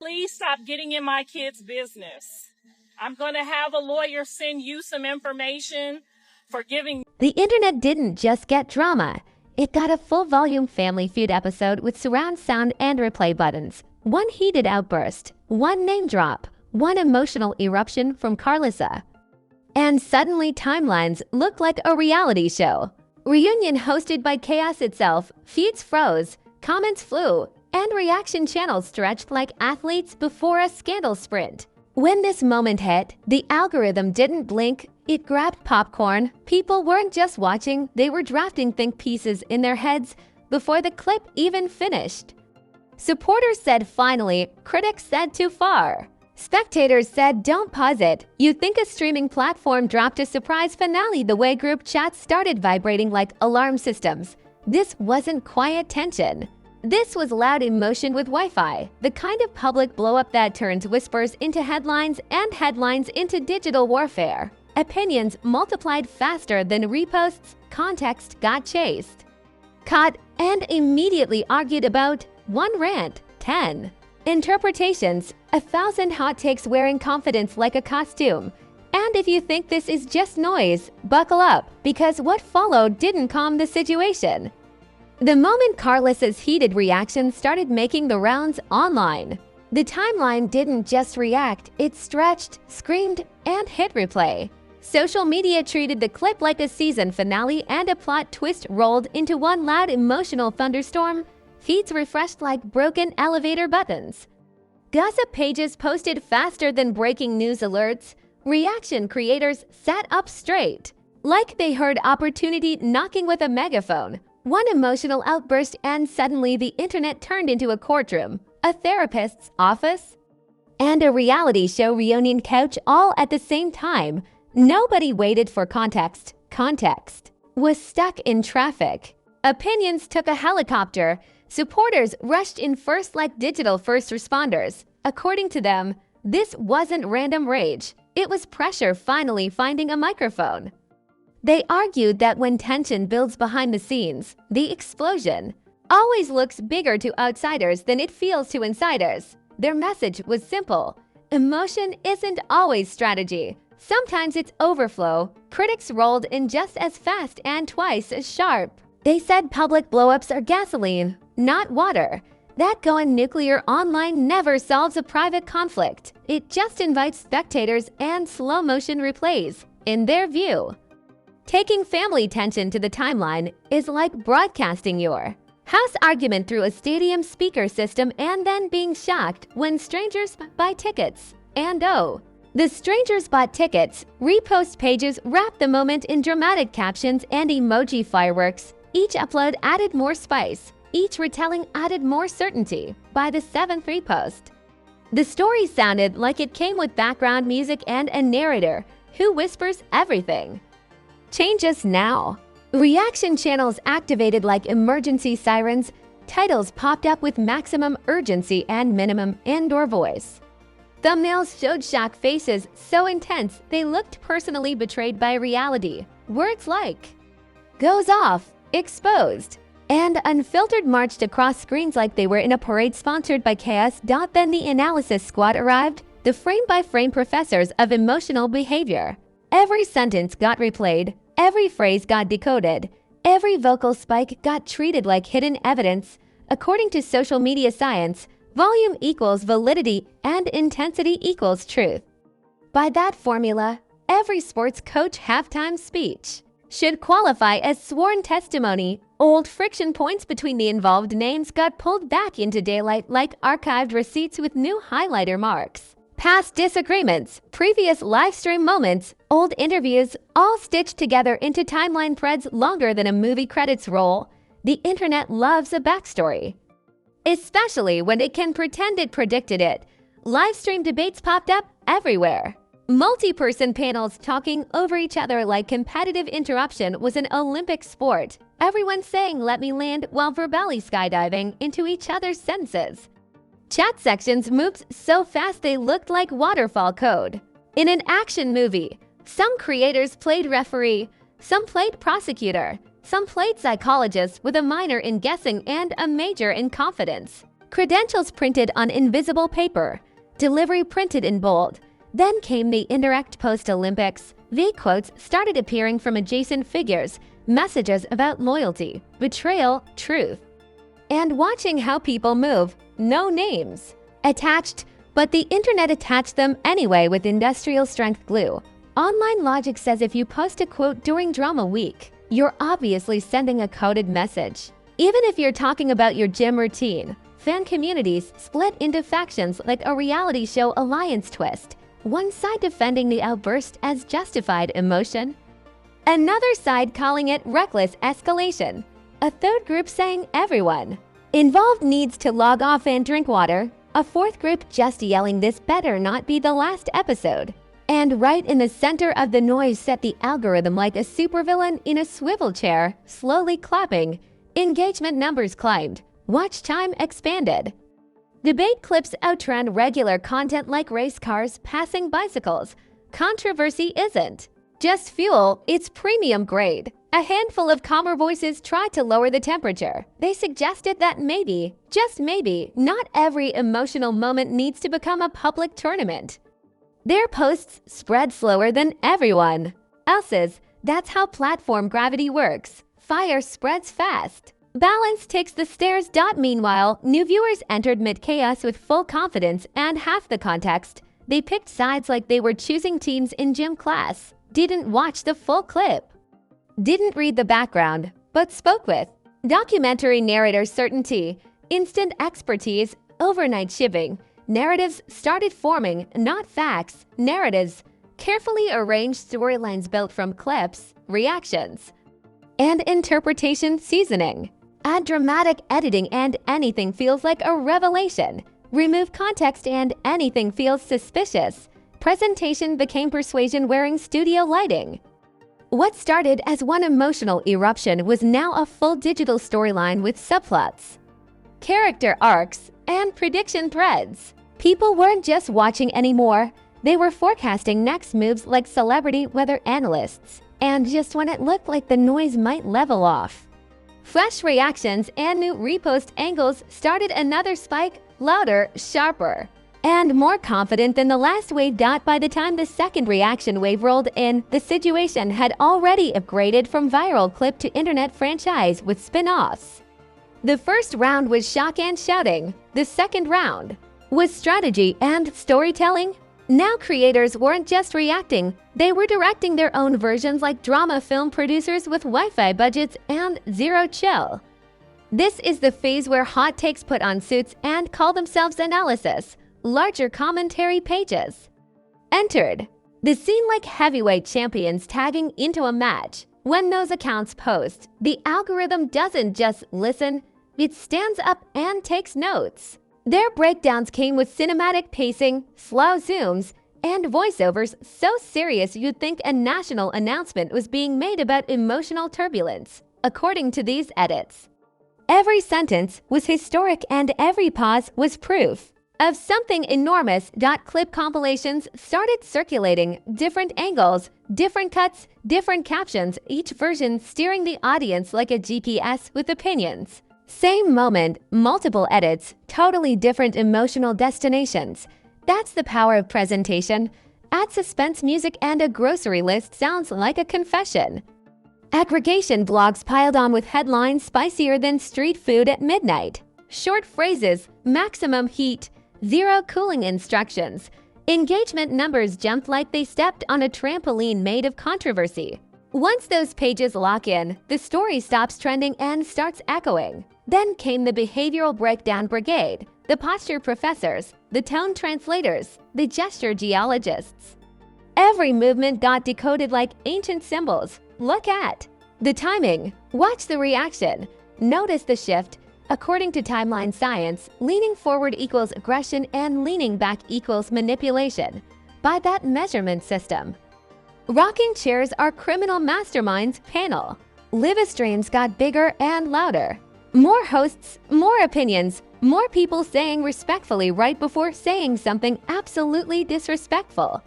please stop getting in my kids' business. I'm going to have a lawyer send you some information for giving. The internet didn't just get drama. It got a full-volume Family Feud episode with surround sound and replay buttons. One heated outburst, one name drop, one emotional eruption from Karlissa. And suddenly timelines looked like a reality show. Reunion hosted by chaos itself, feeds froze, comments flew, and reaction channels stretched like athletes before a scandal sprint. When this moment hit, the algorithm didn't blink, it grabbed popcorn. People weren't just watching, they were drafting think pieces in their heads before the clip even finished. Supporters said finally, critics said too far. Spectators said don't pause it. You'd think a streaming platform dropped a surprise finale the way group chats started vibrating like alarm systems. This wasn't quiet tension. This was loud emotion with Wi-Fi, the kind of public blow-up that turns whispers into headlines and headlines into digital warfare. Opinions multiplied faster than reposts, context got chased, caught, and immediately argued about. One rant, 10 interpretations, 1,000 hot takes wearing confidence like a costume. And if you think this is just noise, buckle up, because what followed didn't calm the situation. The moment Karlissa's heated reaction started making the rounds online, the timeline didn't just react, it stretched, screamed, and hit replay. Social media treated the clip like a season finale and a plot twist rolled into one loud emotional thunderstorm. Feeds refreshed like broken elevator buttons. Gossip pages posted faster than breaking news alerts. Reaction creators sat up straight, like they heard opportunity knocking with a megaphone. One emotional outburst and suddenly the internet turned into a courtroom, a therapist's office, and a reality show reunion couch all at the same time. Nobody waited for context. Context was stuck in traffic. Opinions took a helicopter. Supporters rushed in first like digital first responders. According to them, this wasn't random rage. It was pressure finally finding a microphone. They argued that when tension builds behind the scenes, the explosion always looks bigger to outsiders than it feels to insiders. Their message was simple. Emotion isn't always strategy. Sometimes it's overflow. Critics rolled in just as fast and twice as sharp. They said public blowups are gasoline, not water. That going nuclear online never solves a private conflict. It just invites spectators and slow-motion replays, in their view. Taking family tension to the timeline is like broadcasting your house argument through a stadium speaker system and then being shocked when strangers buy tickets. And oh, the strangers bought tickets. Repost pages wrapped the moment in dramatic captions and emoji fireworks. Each upload added more spice. Each retelling added more certainty. By the 7th repost, the story sounded like it came with background music and a narrator who whispers everything. Change us now. Reaction channels activated like emergency sirens. Titles popped up with maximum urgency and minimum indoor voice. Thumbnails showed shocked faces so intense they looked personally betrayed by reality. Words like "goes off," "exposed," and "unfiltered" marched across screens like they were in a parade sponsored by chaos. Then the analysis squad arrived, the frame-by-frame professors of emotional behavior. Every sentence got replayed, every phrase got decoded, every vocal spike got treated like hidden evidence. According to social media science, volume equals validity and intensity equals truth. By that formula, every sports coach halftime speech should qualify as sworn testimony. Old friction points between the involved names got pulled back into daylight like archived receipts with new highlighter marks. Past disagreements, previous livestream moments, old interviews, all stitched together into timeline threads longer than a movie credits roll. The internet loves a backstory, especially when it can pretend it predicted it. Livestream debates popped up everywhere. Multi-person panels talking over each other like competitive interruption was an Olympic sport. Everyone saying "let me land" while verbally skydiving into each other's sentences. Chat sections moved so fast they looked like waterfall code. In an action movie, some creators played referee, some played prosecutor, some played psychologist with a minor in guessing and a major in confidence. credentials printed on invisible paper, delivery printed in bold. Then came the indirect post-Olympics. V quotes started appearing from adjacent figures, messages about loyalty, betrayal, truth. And watching how people move, no names attached, but the internet attached them anyway with industrial-strength glue. Online logic says if you post a quote during drama week, you're obviously sending a coded message. Even if you're talking about your gym routine, fan communities split into factions like a reality show alliance twist. One side defending the outburst as justified emotion, another side calling it reckless escalation, a third group saying everyone involved needs to log off and drink water, a fourth group just yelling this better not be the last episode. And right in the center of the noise sat the algorithm like a supervillain in a swivel chair, slowly clapping. Engagement numbers climbed. Watch time expanded. Debate clips outran regular content like race cars passing bicycles. Controversy isn't just fuel, it's premium grade. A handful of calmer voices tried to lower the temperature. They suggested that maybe, just maybe, not every emotional moment needs to become a public tournament. Their posts spread slower than everyone else's. That's how platform gravity works. Fire spreads fast. Balance takes the stairs. Meanwhile, new viewers entered mid-chaos with full confidence and half the context. They picked sides like they were choosing teams in gym class, didn't watch the full clip, didn't read the background, but spoke with documentary narrator certainty, instant expertise, overnight shipping. Narratives started forming, not facts, narratives, carefully arranged storylines built from clips, reactions, and interpretation seasoning. Add dramatic editing and anything feels like a revelation. Remove context and anything feels suspicious. Presentation became persuasion wearing studio lighting. What started as one emotional eruption was now a full digital storyline with subplots, character arcs, and prediction threads. People weren't just watching anymore. They were forecasting next moves like celebrity weather analysts. And just when it looked like the noise might level off, fresh reactions and new repost angles started another spike, louder, sharper, and more confident than the last wave. By the time the second reaction wave rolled in, the situation had already upgraded from viral clip to internet franchise with spin-offs. The first round was shock and shouting. The second round was strategy and storytelling. Now creators weren't just reacting, they were directing their own versions like drama film producers with Wi-Fi budgets and zero chill. This is the phase where hot takes put on suits and call themselves analysis, larger commentary pages entered the scene like heavyweight champions tagging into a match. When those accounts post, the algorithm doesn't just listen, it stands up and takes notes. Their breakdowns came with cinematic pacing, slow zooms, and voiceovers so serious you'd think a national announcement was being made about emotional turbulence. According to these edits, every sentence was historic and every pause was proof of something enormous. Clip compilations started circulating, different angles, different cuts, different captions, each version steering the audience like a GPS with opinions. Same moment, multiple edits, totally different emotional destinations. That's the power of presentation. Add suspense music and a grocery list sounds like a confession. Aggregation blogs piled on with headlines spicier than street food at midnight. Short phrases, maximum heat, zero cooling instructions. Engagement numbers jumped like they stepped on a trampoline made of controversy. Once those pages lock in, the story stops trending and starts echoing. Then came the behavioral breakdown brigade, the posture professors, the tone translators, the gesture geologists. Every movement got decoded like ancient symbols. Look at the timing, watch the reaction, notice the shift. According to timeline science, leaning forward equals aggression and leaning back equals manipulation. By that measurement system, rocking chairs are criminal masterminds panel. Live streams got bigger and louder. More hosts, more opinions, more people saying respectfully right before saying something absolutely disrespectful.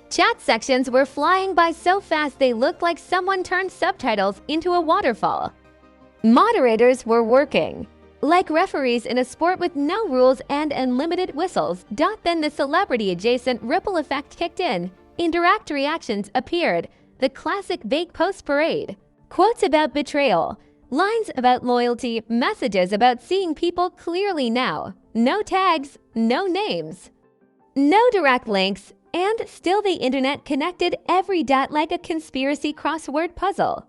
Chat sections were flying by so fast they looked like someone turned subtitles into a waterfall. Moderators were working Like referees in a sport with no rules and unlimited whistles. Then the celebrity-adjacent ripple effect kicked in. Indirect reactions appeared. The classic vague post parade. Quotes about betrayal. Lines about loyalty. Messages about seeing people clearly now. No tags, no names. No direct links, and still the internet connected every dot like a conspiracy crossword puzzle.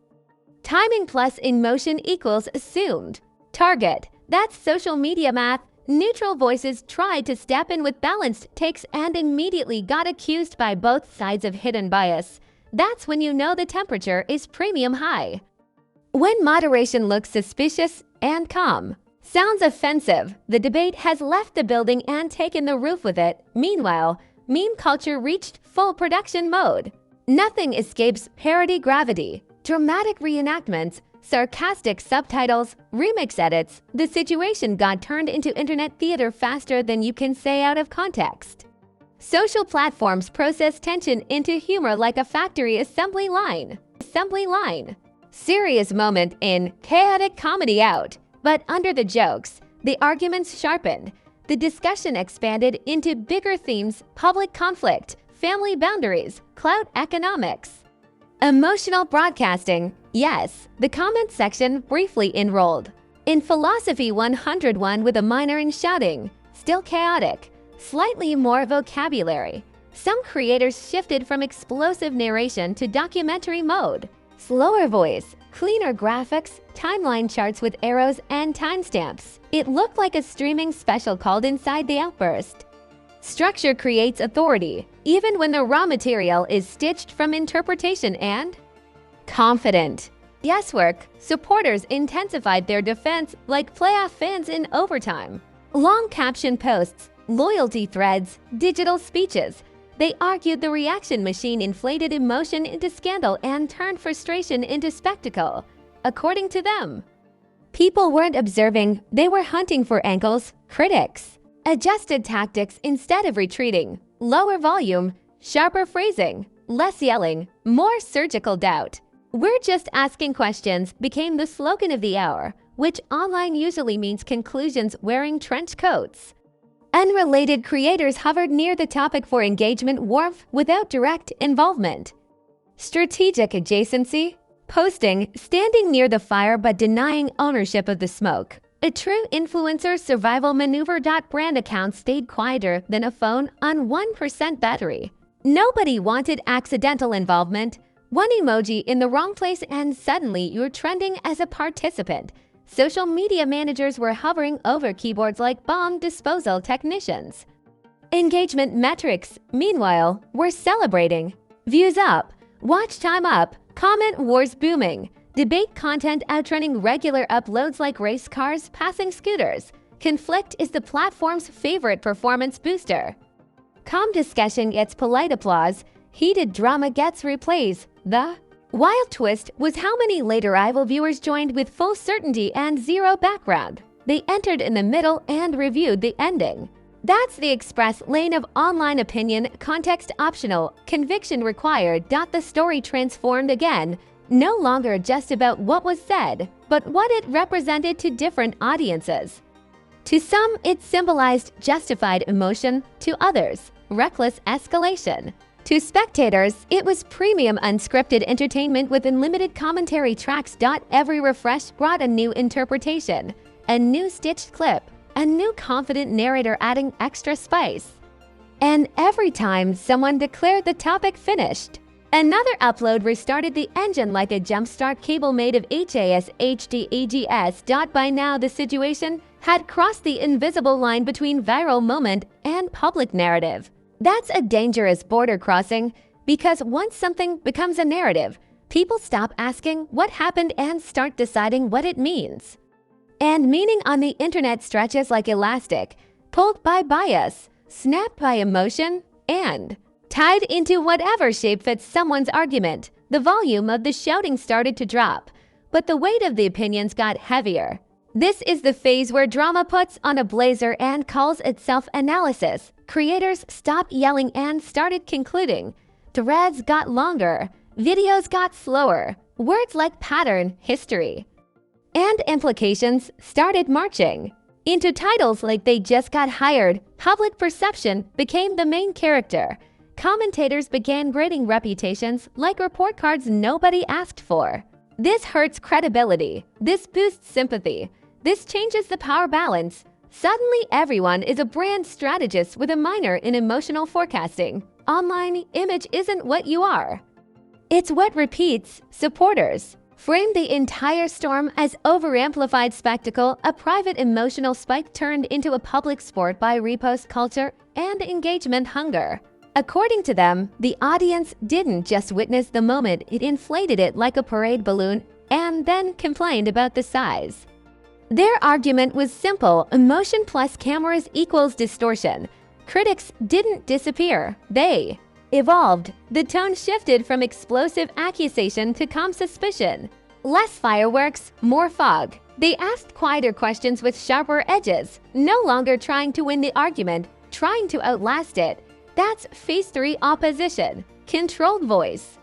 Timing plus emotion equals assumed. Target. That's social media math. Neutral voices tried to step in with balanced takes and immediately got accused by both sides of hidden bias. That's when you know the temperature is premium high. When moderation looks suspicious and calm. Sounds offensive. The debate has left the building and taken the roof with it. Meanwhile, meme culture reached full production mode. Nothing escapes parody gravity. Dramatic reenactments, sarcastic subtitles, remix edits. The situation got turned into internet theater faster than you can say out of context. Social platforms process tension into humor like a factory assembly line. Serious moment in chaotic comedy out. But under the jokes, the arguments sharpened. The discussion expanded into bigger themes: public conflict, family boundaries, clout economics. Emotional broadcasting. Yes, the comment section briefly enrolled. In Philosophy 101 with a minor in shouting. Still chaotic. Slightly more vocabulary. Some creators shifted from explosive narration to documentary mode. Slower voice, cleaner graphics, timeline charts with arrows and timestamps. It looked like a streaming special called Inside the Outburst. Structure creates authority, even when the raw material is stitched from interpretation and confident. Guesswork. Supporters intensified their defense like playoff fans in overtime. Long caption posts, loyalty threads, digital speeches. They argued the reaction machine inflated emotion into scandal and turned frustration into spectacle. According to them, people weren't observing, they were hunting for angles. Critics adjusted tactics instead of retreating. Lower volume, sharper phrasing, less yelling, more surgical doubt. "We're just asking questions" became the slogan of the hour, which online usually means conclusions wearing trench coats. Unrelated creators hovered near the topic for engagement warmth without direct involvement. Strategic adjacency. Posting, standing near the fire but denying ownership of the smoke. A true influencer survival maneuver. Brand account stayed quieter than a phone on 1% battery. Nobody wanted accidental involvement. One emoji in the wrong place and suddenly you're trending as a participant. Social media managers were hovering over keyboards like bomb disposal technicians. Engagement metrics, meanwhile, were celebrating. Views up, watch time up, comment wars booming, debate content outrunning regular uploads like race cars passing scooters. Conflict is the platform's favorite performance booster. Calm discussion gets polite applause, heated drama gets replays. The wild twist was how many late arrival viewers joined with full certainty and zero background. They entered in the middle and reviewed the ending. That's the express lane of online opinion, context optional, conviction required. The story transformed again, no longer just about what was said, but what it represented to different audiences. To some, it symbolized justified emotion, to others, reckless escalation. To spectators, it was premium unscripted entertainment with unlimited commentary tracks. Every refresh brought a new interpretation, a new stitched clip, a new confident narrator adding extra spice. And every time someone declared the topic finished, another upload restarted the engine like a jumpstart cable made of HAS HDEGS. By now, the situation had crossed the invisible line between viral moment and public narrative. That's a dangerous border crossing, because once something becomes a narrative, people stop asking what happened and start deciding what it means. And meaning on the internet stretches like elastic, pulled by bias, snapped by emotion, and tied into whatever shape fits someone's argument. The volume of the shouting started to drop, but the weight of the opinions got heavier. This is the phase where drama puts on a blazer and calls itself analysis. Creators stopped yelling and started concluding. Threads got longer, videos got slower, words like pattern, history. and implications started marching. Into titles like "They Just Got Hired," public perception became the main character. Commentators began grading reputations like report cards nobody asked for. This hurts credibility. This boosts sympathy. This changes the power balance. Suddenly, everyone is a brand strategist with a minor in emotional forecasting. Online image isn't what you are. It's what repeats. Supporters frame the entire storm as overamplified spectacle, a private emotional spike turned into a public sport by repost culture and engagement hunger. According to them, the audience didn't just witness the moment, it inflated it like a parade balloon and then complained about the size. Their argument was simple: emotion plus cameras equals distortion. Critics didn't disappear, they evolved. The tone shifted from explosive accusation to calm suspicion. Less fireworks, more fog. They asked quieter questions with sharper edges, no longer trying to win the argument, trying to outlast it. That's Phase 3 opposition. Controlled voice.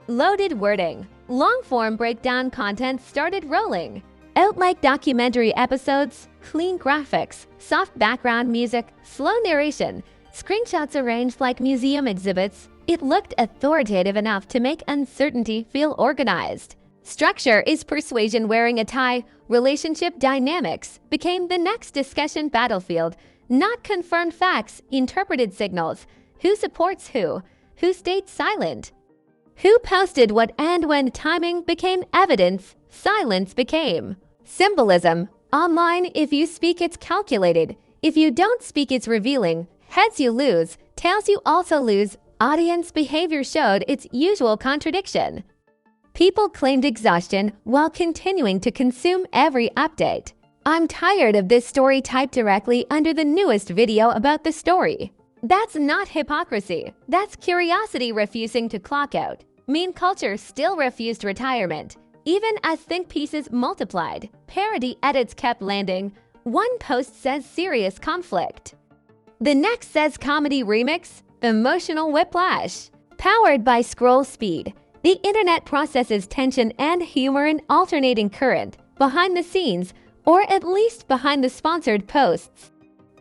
Loaded wording. Long-form breakdown content started rolling. Out like documentary episodes, clean graphics, soft background music, slow narration, screenshots arranged like museum exhibits. It looked authoritative enough to make uncertainty feel organized. Structure is persuasion wearing a tie. Relationship dynamics became the next discussion battlefield. Not confirmed facts, interpreted signals. Who supports who? Who stayed silent? Who posted what, and when timing became evidence, silence became symbolism. Online, if you speak, it's calculated. If you don't speak, it's revealing. Heads you lose, tails you also lose. Audience behavior showed its usual contradiction. People claimed exhaustion while continuing to consume every update. "I'm tired of this story," typed directly under the newest video about the story. That's not hypocrisy. That's curiosity refusing to clock out. Meme culture still refused retirement. Even as think pieces multiplied, parody edits kept landing. One post says serious conflict. The next says comedy remix, emotional whiplash. Powered by scroll speed, the internet processes tension and humor in alternating current, behind the scenes, or at least behind the sponsored posts.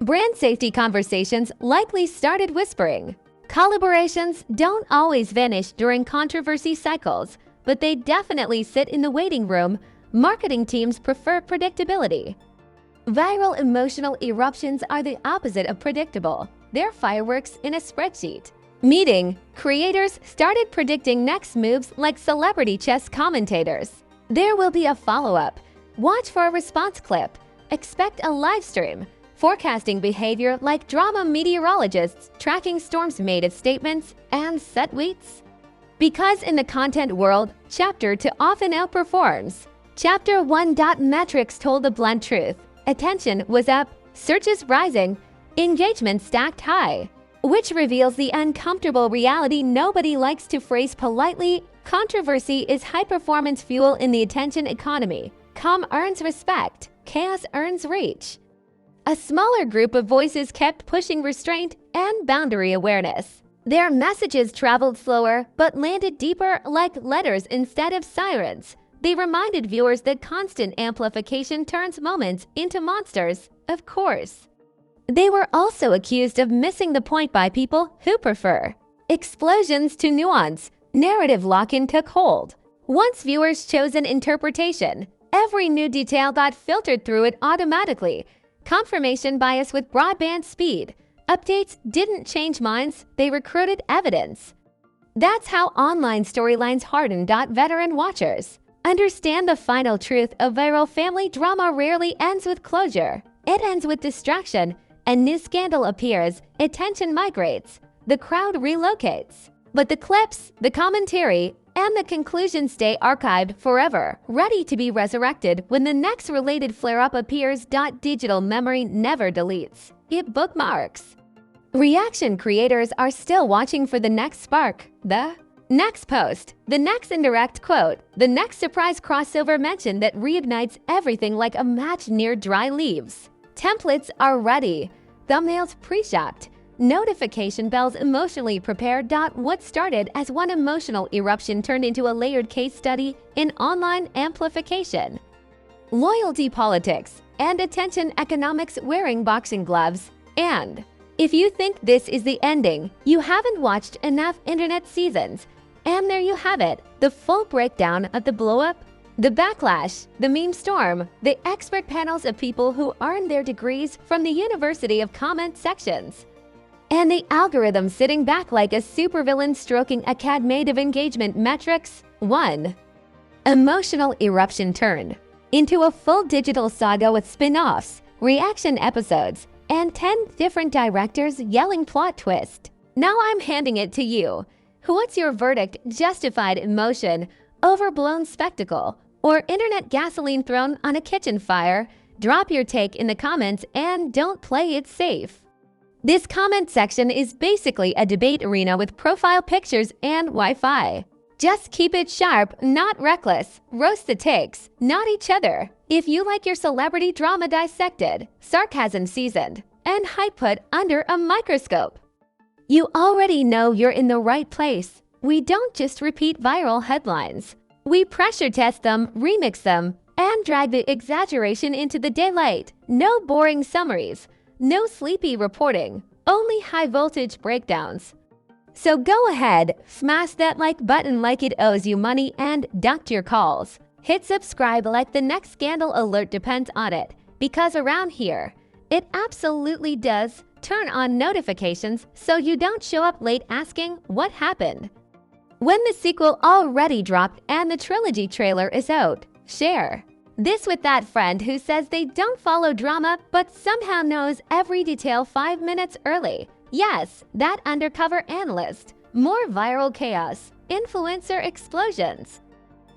Brand safety conversations likely started whispering. Collaborations don't always vanish during controversy cycles, but they definitely sit in the waiting room. Marketing teams prefer predictability. Viral emotional eruptions are the opposite of predictable. They're fireworks in a spreadsheet. Meeting, creators started predicting next moves like celebrity chess commentators. There will be a follow-up. Watch for a response clip. Expect a live stream. Forecasting behavior like drama meteorologists tracking storms made of statements and set tweets. Because in the content world, Chapter 2 often outperforms. Chapter 1. Metrics told the blunt truth. Attention was up, searches rising, engagement stacked high. Which reveals the uncomfortable reality nobody likes to phrase politely. Controversy is high-performance fuel in the attention economy. Calm earns respect. Chaos earns reach. A smaller group of voices kept pushing restraint and boundary awareness. Their messages traveled slower but landed deeper like letters instead of sirens. They reminded viewers that constant amplification turns moments into monsters, of course. They were also accused of missing the point by people who prefer explosions to nuance. Narrative lock-in took hold. Once viewers chose an interpretation, every new detail got filtered through it automatically. Confirmation bias with broadband speed. Updates didn't change minds, they recruited evidence. That's how online storylines hardened. Veteran watchers understand the final truth of viral family drama rarely ends with closure. It ends with distraction. A new scandal appears, attention migrates, the crowd relocates. But the clips, the commentary, and the conclusion stay archived forever, ready to be resurrected when the next related flare-up appears. Digital memory never deletes, it bookmarks. Reaction creators are still watching for the next spark, the next post, the next indirect quote, the next surprise crossover mention that reignites everything like a match near dry leaves. Templates are ready, thumbnails pre-shopped, notification bells emotionally prepared. What started as one emotional eruption turned into a layered case study in online amplification. loyalty politics, and attention economics wearing boxing gloves. And if you think this is the ending, you haven't watched enough internet seasons. And there you have it, the full breakdown of the blow-up, the backlash, the meme storm, the expert panels of people who earned their degrees from the University of Comment sections, and the algorithm sitting back like a supervillain stroking a cat made of engagement metrics. 1. Emotional eruption turned into a full digital saga with spin-offs, reaction episodes, and 10 different directors yelling plot twist. Now I'm handing it to you. What's your verdict? Justified emotion, overblown spectacle, or internet gasoline thrown on a kitchen fire? Drop your take in the comments and don't play it safe. This comment section is basically a debate arena with profile pictures and Wi-Fi. Just keep it sharp, not reckless. Roast the takes, not each other. If you like your celebrity drama dissected, sarcasm seasoned, and hype put under a microscope, you already know you're in the right place. We don't just repeat viral headlines. We pressure test them, remix them, and drag the exaggeration into the daylight. No boring summaries, no sleepy reporting, only high-voltage breakdowns. So go ahead, smash that like button like it owes you money and duck your calls. Hit subscribe like the next scandal alert depends on it, because around here, it absolutely does. Turn on notifications so you don't show up late asking what happened. When the sequel already dropped and the trilogy trailer is out, share this with that friend who says they don't follow drama but somehow knows every detail 5 minutes early. Yes, that undercover analyst. More viral chaos, influencer explosions,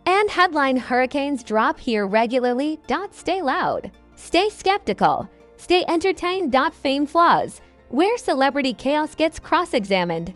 and headline hurricanes drop here regularly. Stay loud. Stay skeptical. Stay entertained. Fame flaws. Where celebrity chaos gets cross-examined.